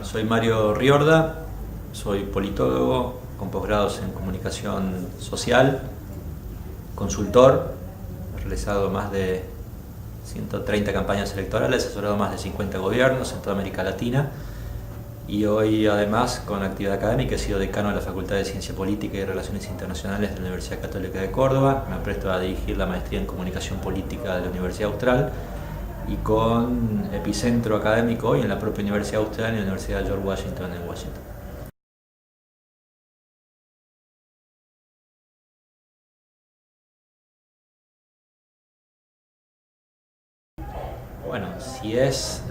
Soy Mario Riorda, soy politólogo con posgrados en comunicación social, consultor, he realizado más de 130 campañas electorales, he asesorado más de 50 gobiernos en toda América Latina y hoy además con actividad académica he sido decano de la Facultad de Ciencia Política y Relaciones Internacionales de la Universidad Católica de Córdoba, me presto a dirigir la maestría en Comunicación Política de la Universidad Austral y con epicentro académico hoy en la propia Universidad Austral y la Universidad George Washington en Washington. Bueno, si es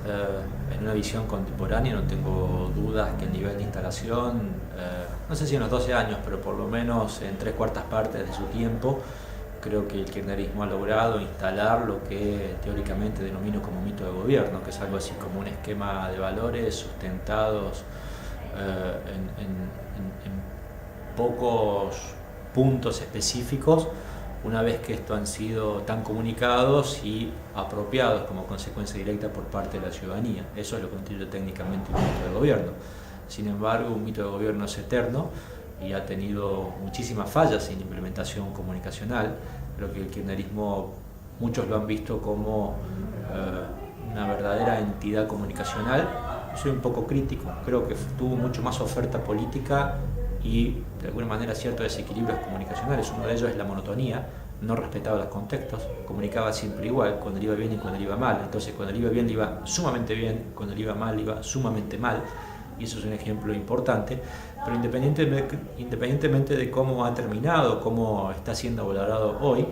en una visión contemporánea, no tengo dudas que el nivel de instalación, no sé si en los 12 años, pero por lo menos en 3/4 partes de su tiempo, creo que el kirchnerismo ha logrado instalar lo que teóricamente denomino como mito de gobierno, que es algo así como un esquema de valores sustentados en pocos puntos específicos, una vez que estos han sido tan comunicados y apropiados como consecuencia directa por parte de la ciudadanía. Eso es lo que constituye técnicamente un mito de gobierno. Sin embargo, un mito de gobierno es eterno y ha tenido muchísimas fallas en implementación comunicacional. Creo que el kirchnerismo, muchos lo han visto como una verdadera entidad comunicacional. Yo soy un poco crítico, creo que tuvo mucho más oferta política y de alguna manera ciertos desequilibrios comunicacionales. Uno de ellos es la monotonía, no respetaba los contextos, comunicaba siempre igual, cuando le iba bien y cuando le iba mal. Entonces cuando le iba bien le iba sumamente bien, cuando le iba mal le iba sumamente mal, y eso es un ejemplo importante. Pero independientemente de cómo ha terminado, cómo está siendo valorado hoy,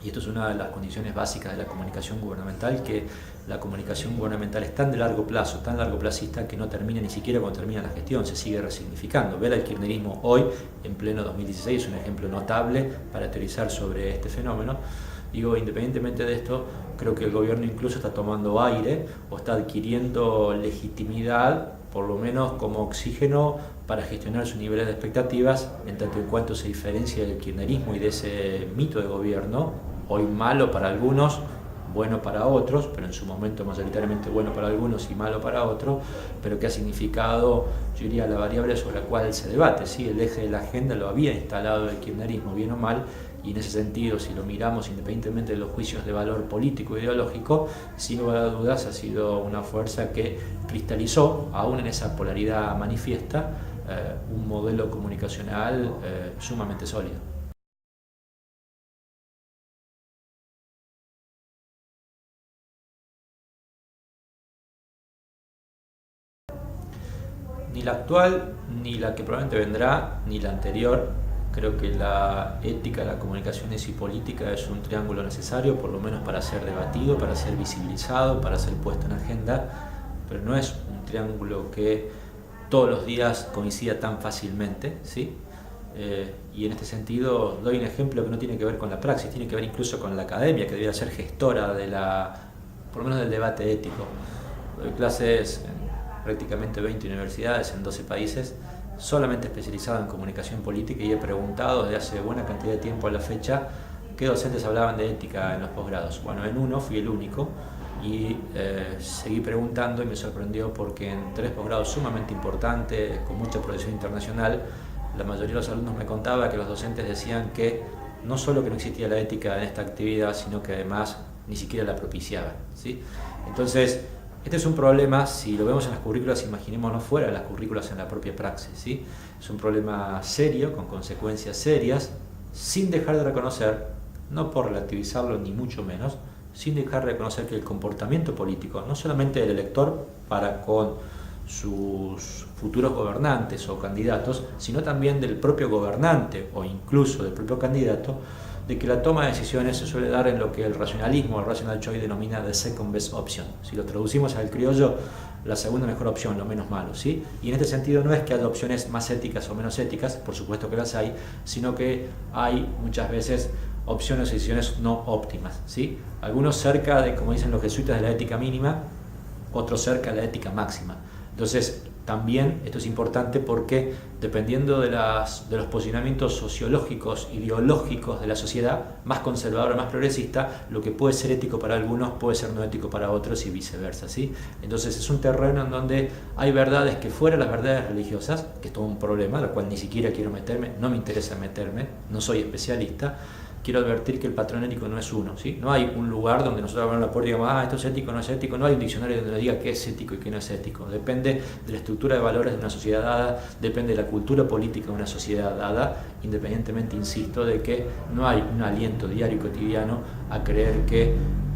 y esto es una de las condiciones básicas de la comunicación gubernamental, que la comunicación gubernamental es tan de largo plazo, tan largoplacista, que no termina ni siquiera cuando termina la gestión, se sigue resignificando. Ver al kirchnerismo hoy, en pleno 2016, es un ejemplo notable para teorizar sobre este fenómeno. Digo, independientemente de esto, creo que el gobierno incluso está tomando aire o está adquiriendo legitimidad, por lo menos como oxígeno, para gestionar sus niveles de expectativas, en tanto en cuanto se diferencia del kirchnerismo y de ese mito de gobierno, hoy malo para algunos, bueno para otros, pero en su momento mayoritariamente bueno para algunos y malo para otros, pero que ha significado, yo diría, la variable sobre la cual se debate, ¿sí? El eje de la agenda lo había instalado el kirchnerismo, bien o mal, y en ese sentido, si lo miramos independientemente de los juicios de valor político e ideológico, sin lugar a dudas ha sido una fuerza que cristalizó, aún en esa polaridad manifiesta, un modelo comunicacional sumamente sólido. Ni la actual, ni la que probablemente vendrá, ni la anterior. Creo que la ética de las comunicaciones y política es un triángulo necesario, por lo menos para ser debatido, para ser visibilizado, para ser puesto en agenda, pero no es un triángulo que todos los días coincida tan fácilmente, ¿sí? Y en este sentido doy un ejemplo que no tiene que ver con la praxis, tiene que ver incluso con la academia, que debería ser gestora de por lo menos del debate ético. Doy clases en prácticamente 20 universidades en 12 países, solamente especializado en comunicación política, y he preguntado desde hace buena cantidad de tiempo a la fecha qué docentes hablaban de ética en los posgrados. Bueno, en uno fui el único y seguí preguntando y me sorprendió porque en 3 posgrados sumamente importantes, con mucha proyección internacional, la mayoría de los alumnos me contaba que los docentes decían que no solo que no existía la ética en esta actividad, sino que además ni siquiera la propiciaban, ¿sí? Entonces, este es un problema, si lo vemos en las currículas, imaginémonos fuera de las currículas en la propia praxis, ¿sí? Es un problema serio, con consecuencias serias, sin dejar de reconocer, no por relativizarlo ni mucho menos, sin dejar de reconocer que el comportamiento político, no solamente del elector para con sus futuros gobernantes o candidatos, sino también del propio gobernante o incluso del propio candidato, de que la toma de decisiones se suele dar en lo que el racionalismo, el rational choice, denomina the second best option. Si lo traducimos al criollo, la segunda mejor opción, lo menos malo, ¿sí? Y en este sentido no es que haya opciones más éticas o menos éticas, por supuesto que las hay, sino que hay muchas veces opciones y decisiones no óptimas, ¿sí? Algunos cerca de, como dicen los jesuitas, de la ética mínima, otros cerca de la ética máxima. Entonces, también esto es importante porque dependiendo de los posicionamientos sociológicos, ideológicos de la sociedad, más conservadora, más progresista, lo que puede ser ético para algunos puede ser no ético para otros y viceversa, ¿sí? Entonces es un terreno en donde hay verdades que fuera las verdades religiosas, que es todo un problema, al cual ni siquiera quiero meterme, no me interesa meterme, no soy especialista. Quiero advertir que el patrón ético no es uno, ¿sí? No hay un lugar donde nosotros abrimos la puerta y digamos, esto es ético, no es ético. No hay un diccionario donde nos diga qué es ético y qué no es ético. Depende de la estructura de valores de una sociedad dada, depende de la cultura política de una sociedad dada, independientemente, insisto, de que no hay un aliento diario y cotidiano a creer que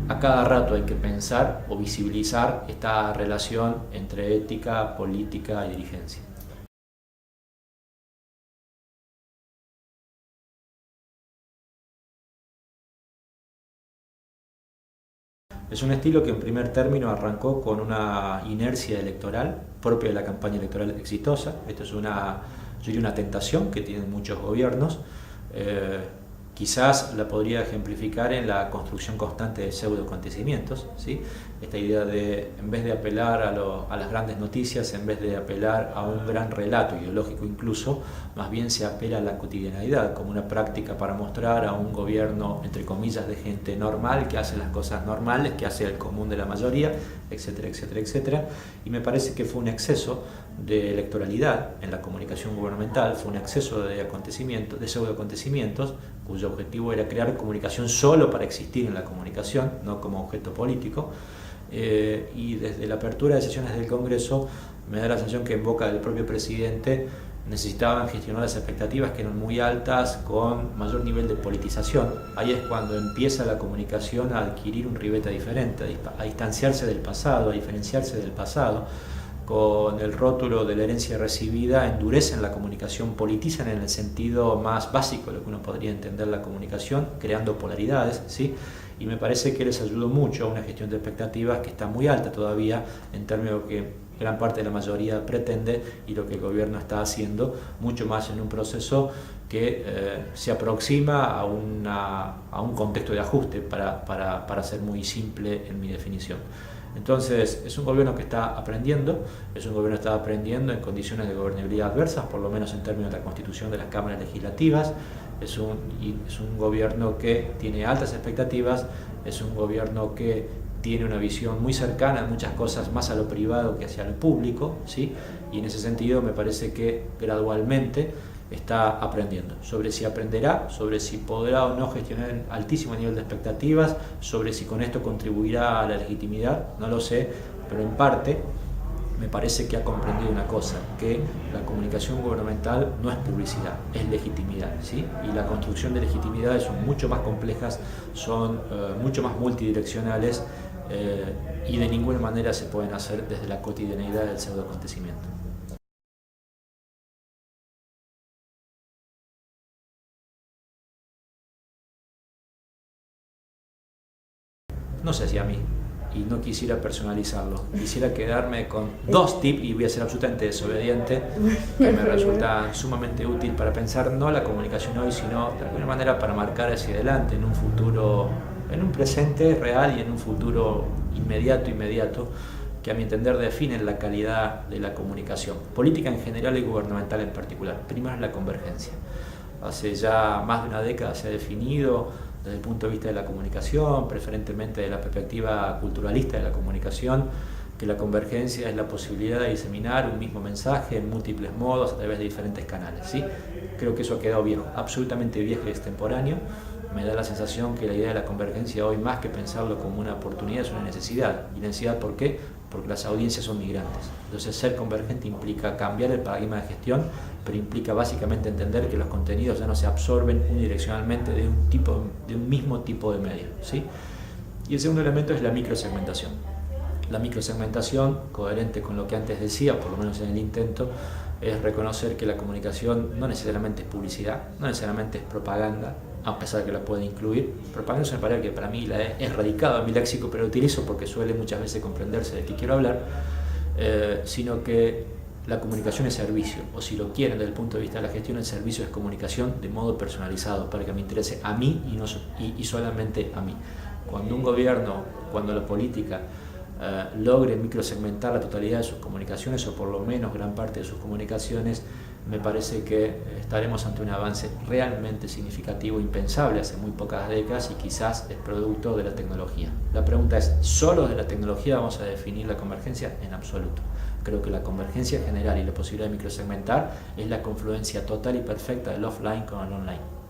a cada rato hay que pensar o visibilizar esta relación entre ética, política y dirigencia. Es un estilo que en primer término arrancó con una inercia electoral propia de la campaña electoral exitosa. Esto es yo diría una tentación que tienen muchos gobiernos. Quizás la podría ejemplificar en la construcción constante de pseudo acontecimientos, ¿sí? Esta idea de, en vez de apelar a las grandes noticias, en vez de apelar a un gran relato ideológico incluso, más bien se apela a la cotidianidad como una práctica para mostrar a un gobierno, entre comillas, de gente normal, que hace las cosas normales, que hace el común de la mayoría, etcétera, etcétera, etcétera. Y me parece que fue un exceso de electoralidad en la comunicación gubernamental, fue un exceso de acontecimientos, de pseudo acontecimientos, cuyo objetivo era crear comunicación solo para existir en la comunicación, no como objeto político. Y desde la apertura de sesiones del Congreso me da la sensación que en boca del propio presidente necesitaban gestionar las expectativas que eran muy altas con mayor nivel de politización. Ahí es cuando empieza la comunicación a adquirir un ribete diferente, a distanciarse del pasado, a diferenciarse del pasado. Con el rótulo de la herencia recibida endurecen la comunicación, politizan en el sentido más básico de lo que uno podría entender la comunicación, creando polaridades, ¿sí? Y me parece que les ayudó mucho a una gestión de expectativas que está muy alta todavía en términos que gran parte de la mayoría pretende y lo que el gobierno está haciendo, mucho más en un proceso que se aproxima a un contexto de ajuste, para ser muy simple en mi definición. Entonces, es un gobierno que está aprendiendo, es un gobierno que está aprendiendo en condiciones de gobernabilidad adversas, por lo menos en términos de la constitución de las cámaras legislativas. Es un gobierno que tiene altas expectativas, es un gobierno que tiene una visión muy cercana en muchas cosas más a lo privado que hacia lo público, ¿sí? Y en ese sentido me parece que gradualmente está aprendiendo, sobre si aprenderá, sobre si podrá o no gestionar un altísimo nivel de expectativas, sobre si con esto contribuirá a la legitimidad, no lo sé, pero en parte me parece que ha comprendido una cosa, que la comunicación gubernamental no es publicidad, es legitimidad, ¿sí? Y la construcción de legitimidades son mucho más complejas, son mucho más multidireccionales y de ninguna manera se pueden hacer desde la cotidianeidad del pseudo acontecimiento. No sé si a mí, y no quisiera personalizarlo, quisiera quedarme con dos tips, y voy a ser absolutamente desobediente, que me resultan sumamente útil para pensar no la comunicación hoy, sino de alguna manera para marcar hacia adelante en un futuro, en un presente real y en un futuro inmediato, que a mi entender definen la calidad de la comunicación, política en general y gubernamental en particular. Primero es la convergencia. Hace ya más de una década se ha definido desde el punto de vista de la comunicación, preferentemente de la perspectiva culturalista de la comunicación, que la convergencia es la posibilidad de diseminar un mismo mensaje en múltiples modos a través de diferentes canales, ¿sí? Creo que eso ha quedado viejo, absolutamente viejo y extemporáneo. Me da la sensación que la idea de la convergencia hoy, más que pensarlo como una oportunidad, es una necesidad. ¿Y necesidad por qué? Porque las audiencias son migrantes. Entonces, ser convergente implica cambiar el paradigma de gestión, pero implica básicamente entender que los contenidos ya no se absorben unidireccionalmente de un mismo tipo de medio, ¿sí? Y el segundo elemento es la microsegmentación. La microsegmentación, coherente con lo que antes decía, por lo menos en el intento, es reconocer que la comunicación no necesariamente es publicidad, no necesariamente es propaganda, a pesar de que la puede incluir. Propaganda es una palabra que para mí es radicada en mi léxico, pero utilizo porque suele muchas veces comprenderse de qué quiero hablar, sino que la comunicación es servicio, o si lo quieren desde el punto de vista de la gestión, el servicio es comunicación de modo personalizado, para que me interese a mí y solamente a mí. Cuando un gobierno, cuando la política logre microsegmentar la totalidad de sus comunicaciones, o por lo menos gran parte de sus comunicaciones, me parece que estaremos ante un avance realmente significativo, impensable hace muy pocas décadas, y quizás es producto de la tecnología. La pregunta es, ¿solo de la tecnología vamos a definir la convergencia? En absoluto. Creo que la convergencia general y la posibilidad de microsegmentar es la confluencia total y perfecta del offline con el online.